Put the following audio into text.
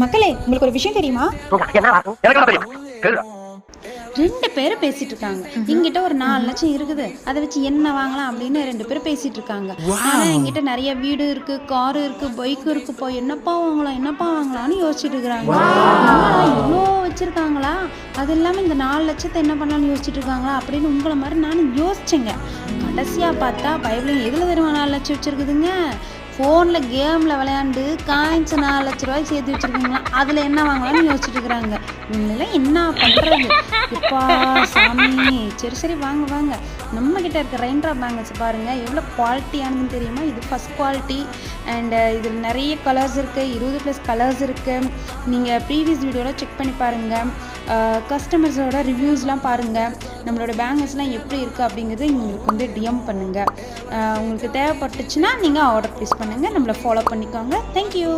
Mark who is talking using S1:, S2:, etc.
S1: மக்களே, உங்களுக்கு ஒரு விஷயம் தெரியுமா? ரெண்டு பேரும் பேசிட்டு இருக்காங்க. என்கிட்ட ஒரு 4 லட்சம் இருக்குது, அதை வச்சு என்ன வாங்கலாம் அப்படின்னு 2 பேரும் பேசிட்டு இருக்காங்க. ஆனா என்கிட்ட நிறைய வீடு இருக்கு, கார் இருக்கு, பைக் இருக்கு, போய் என்னப்பா வாங்கலாம்னு யோசிச்சுட்டு இருக்கிறாங்க. இவ்வளோ வச்சிருக்காங்களா, அது இல்லாம இந்த 4 லட்சத்தை என்ன பண்ணலாம்னு யோசிச்சுட்டு இருக்காங்களா அப்படின்னு உங்களை மாதிரி நானும் யோசிச்சேங்க. கடைசியா பார்த்தா பைபிள் எதுல தெரியுமா 4 லட்சம் வச்சிருக்குதுங்க? ஃபோனில் கேமில் விளையாண்டு காயின்ஸ் 4 லட்ச ரூபாய்க்கு சேர்த்து வச்சுருக்கீங்களா, அதில் என்ன வாங்கலாம்னு யோசிச்சுட்டு இருக்கிறாங்க. இவங்களெல்லாம் என்ன பண்ணுறது? இப்பா சாமி. சரி வாங்க. நம்மக்கிட்ட இருக்க ரெயின்ட்ரா பேங்கிள்ஸ் பாருங்கள், எவ்வளோ குவாலிட்டியானதுன்னு தெரியுமா? இது ஃபஸ்ட் குவாலிட்டி அண்ட் இதில் நிறைய கலர்ஸ் இருக்குது, 20+ கலர்ஸ் இருக்குது. நீங்கள் ப்ரீவியஸ் வீடியோவில் செக் பண்ணி பாருங்கள், கஸ்டமர்ஸோட ரிவ்யூஸ்லாம் பாருங்கள், நம்மளோட பேங்கிள்ஸ்லாம் எப்படி இருக்குது அப்படிங்கிறது உங்களுக்கு வந்து டிஎம் பண்ணுங்கள். உங்களுக்கு தேவைப்பட்டுச்சுன்னா நீங்கள் ஆர்டர் ப்ளேஸ் பண்ணுங்கள், நம்மளை ஃபாலோ பண்ணிக்கோங்க. தேங்க்யூ.